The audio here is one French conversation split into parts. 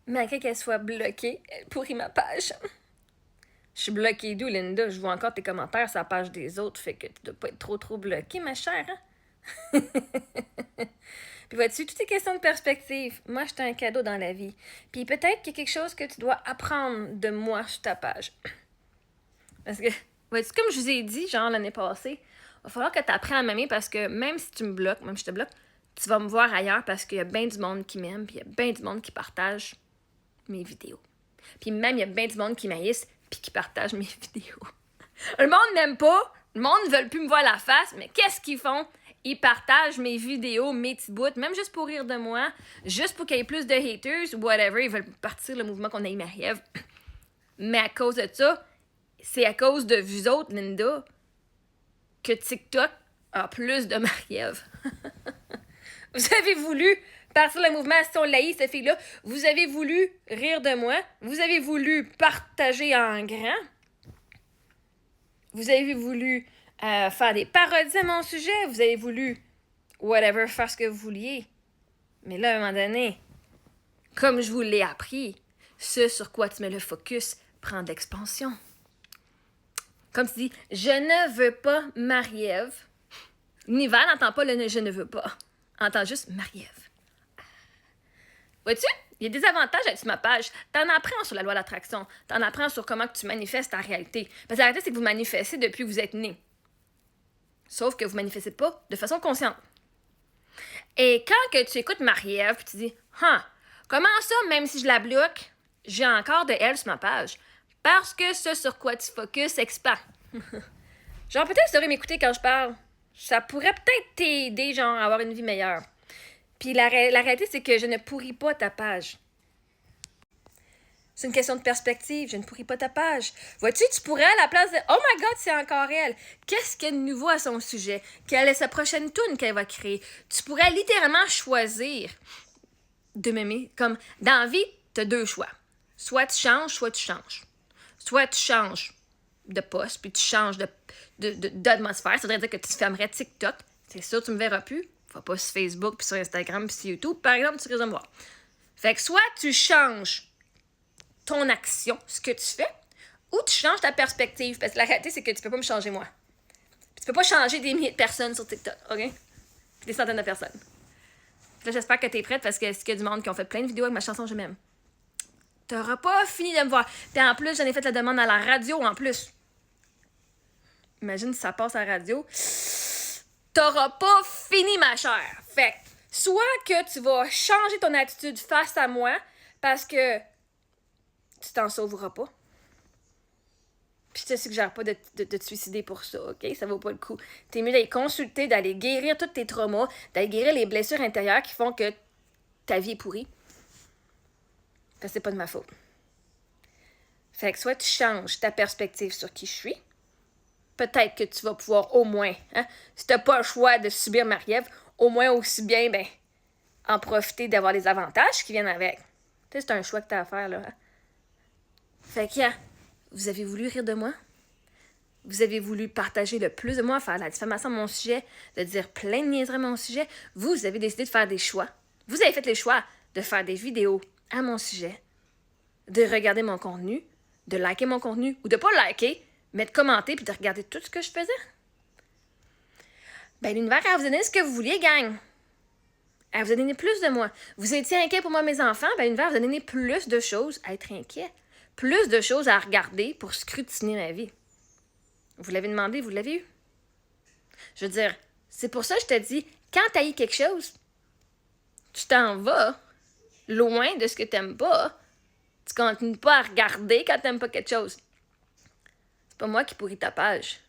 Malgré qu'elle soit bloquée, elle pourrit ma page. Je suis bloquée d'où, Linda? Je vois encore tes commentaires sur la page des autres, fait que tu dois pas être trop bloquée, ma chère, hein? Puis vois-tu, tout est question de perspective. Moi, je t'ai un cadeau dans la vie. Puis peut-être qu'il y a quelque chose que tu dois apprendre de moi sur ta page. Parce que, vois-tu, comme je vous ai dit, genre l'année passée, il va falloir que tu apprennes à m'aimer parce que même si tu me bloques, même si je te bloque, tu vas me voir ailleurs parce qu'il y a bien du monde qui m'aime, puis il y a bien du monde qui partage mes vidéos. Puis même, il y a bien du monde qui m'haïsse, puis qui partage mes vidéos. Le monde m'aime pas, le monde ne veut plus me voir la face, mais qu'est-ce qu'ils font? Ils partagent mes vidéos, mes petits bouts, même juste pour rire de moi, juste pour qu'il y ait plus de haters ou whatever, ils veulent partir le mouvement qu'on a eu Marie-Ève. Mais à cause de ça, c'est à cause de vous autres, Linda, que TikTok a plus de Marie-Ève. Vous avez voulu partir le mouvement si on l'haït, cette fille-là. Vous avez voulu rire de moi. Vous avez voulu partager en grand. Vous avez voulu faire des parodies à mon sujet. Vous avez voulu, whatever, faire ce que vous vouliez. Mais là, à un moment donné, comme je vous l'ai appris, ce sur quoi tu mets le focus prend de l'expansion. Comme tu dis, je ne veux pas Marie-Ève. L'univers n'entend pas le je ne veux pas. Entend juste Marie-Ève. Vois-tu? Il y a des avantages à être sur ma page. T'en apprends sur la loi d'attraction. T'en apprends sur comment tu manifestes ta réalité. Parce que la réalité, c'est que vous manifestez depuis que vous êtes né. Sauf que vous ne manifestez pas de façon consciente. Et quand que tu écoutes Marie-Ève, puis tu dis, comment ça, même si je la bloque, j'ai encore de elle sur ma page? Parce que ce sur quoi tu focuses expand. Genre, peut-être tu devrais m'écouter quand je parle. Ça pourrait peut-être t'aider, genre, à avoir une vie meilleure. Puis la réalité, c'est que je ne pourris pas ta page. C'est une question de perspective. Je ne pourris pas ta page. Vois-tu, tu pourrais à la place de « Oh my God, c'est encore elle! Qu'est-ce qu'il y a de nouveau à son sujet? Quelle est sa prochaine tune qu'elle va créer? » Tu pourrais littéralement choisir de m'aimer. Comme dans la vie, tu as deux choix. Soit tu changes, soit tu changes. Soit tu changes de poste, puis tu changes d'atmosphère. Ça voudrait dire que tu fermerais TikTok. C'est sûr, tu me verras plus. Faut pas sur Facebook, puis sur Instagram, puis sur YouTube. Par exemple, tu risques de me voir. Fait que soit tu changes ton action, ce que tu fais, ou tu changes ta perspective. Parce que la réalité, c'est que tu peux pas me changer moi. Puis tu peux pas changer des milliers de personnes sur TikTok, OK? Puis des centaines de personnes. Puis là, j'espère que t'es prête parce que c'est qu'il y a du monde qui ont fait plein de vidéos avec ma chanson Je m'aime. T'auras pas fini de me voir. Puis en plus, j'en ai fait la demande à la radio en plus. Imagine si ça passe à la radio. T'auras pas fini, ma chère. Fait que, soit que tu vas changer ton attitude face à moi parce que tu t'en sauveras pas. Puis je te suggère pas de te suicider pour ça, OK? Ça vaut pas le coup. T'es mieux d'aller consulter, d'aller guérir tous tes traumas, d'aller guérir les blessures intérieures qui font que ta vie est pourrie. Parce que c'est pas de ma faute. Fait que soit tu changes ta perspective sur qui je suis, peut-être que tu vas pouvoir au moins, si t'as pas le choix de subir Marie-Ève, au moins aussi bien, en profiter d'avoir les avantages qui viennent avec. Tu sais, c'est un choix que t'as à faire, là. Fait que, vous avez voulu rire de moi? Vous avez voulu partager le plus de moi, faire la diffamation de mon sujet, de dire plein de niaiseries à mon sujet. Vous avez décidé de faire des choix. Vous avez fait les choix de faire des vidéos à mon sujet, de regarder mon contenu, de liker mon contenu, ou de pas liker, mais de commenter puis de regarder tout ce que je faisais. L'univers, elle vous a donné ce que vous vouliez, gang. Elle vous a donné plus de moi. Vous étiez inquiet pour moi, mes enfants, l'univers vous a donné plus de choses à être inquiet. Plus de choses à regarder pour scrutiner ma vie. Vous l'avez demandé, vous l'avez eu. Je veux dire, c'est pour ça que je te dis, quand tu haïs quelque chose, tu t'en vas loin de ce que tu n'aimes pas. Tu continues pas à regarder quand tu n'aimes pas quelque chose. C'est pas moi qui pourris ta page.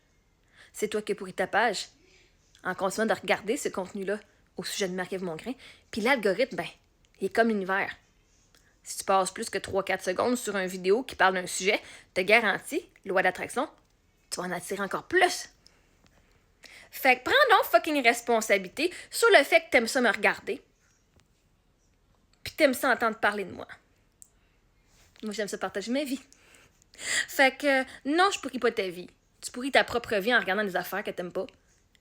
C'est toi qui pourris ta page en continuant de regarder ce contenu-là au sujet de Marie-Ève Mongrain. Puis l'algorithme, il est comme l'univers. Si tu passes plus que 3-4 secondes sur une vidéo qui parle d'un sujet, te garantis, loi d'attraction, tu vas en attirer encore plus. Fait que prends donc fucking responsabilité sur le fait que t'aimes ça me regarder. Puis t'aimes ça entendre parler de moi. Moi, j'aime ça partager ma vie. Fait que non, je pourris pas ta vie. Tu pourris ta propre vie en regardant des affaires que t'aimes pas.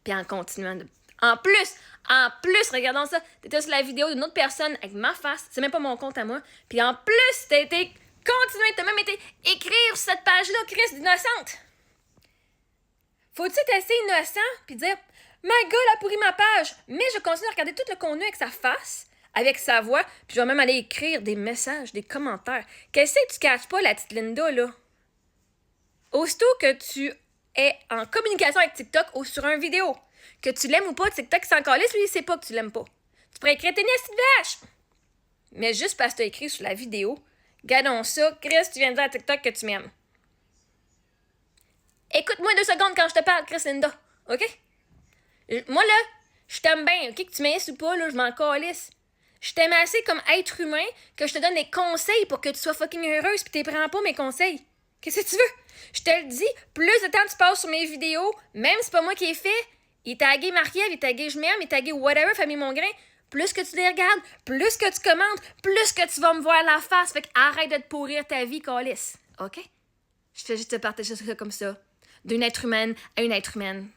Puis en continuant En plus, regardons ça, t'étais sur la vidéo d'une autre personne avec ma face, c'est même pas mon compte à moi, puis en plus, t'as même été écrire sur cette page-là, Chris, d'innocente. Faut-tu être assez innocent puis dire « My God, elle a pourri ma page! » Mais je continue à regarder tout le contenu avec sa face, avec sa voix, puis je vais même aller écrire des messages, des commentaires. Qu'est-ce que tu caches pas, la petite Linda, là? Aussitôt que tu es en communication avec TikTok ou sur une vidéo, que tu l'aimes ou pas, TikTok s'en calisse, lui, il sait pas que tu l'aimes pas. Tu pourrais écrire « T'es une petite vache! » Mais juste parce que tu as écrit sur la vidéo, gardons ça, Chris, tu viens de dire à TikTok que tu m'aimes. Écoute-moi 2 secondes quand je te parle, Chris Linda, OK? Moi, là, je t'aime bien, OK? Que tu m'aimes ou pas, là, je m'en calisse. Je t'aime assez comme être humain que je te donne des conseils pour que tu sois fucking heureuse pis t'es prends pas mes conseils. Qu'est-ce que tu veux? Je te le dis, plus de temps tu passes sur mes vidéos, même si c'est pas moi qui ai fait, il est tagué Marie-Ève, il est tagué Je m'aime, il est tagué whatever, Famille Mongrain, plus que tu les regardes, plus que tu commentes, plus que tu vas me voir la face. Fait que arrête de te pourrir ta vie, calisse. OK? Je fais juste te partager ça comme ça. D'une être humaine à une être humaine.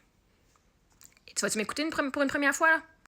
Et tu vas-tu m'écouter pour une première fois, là?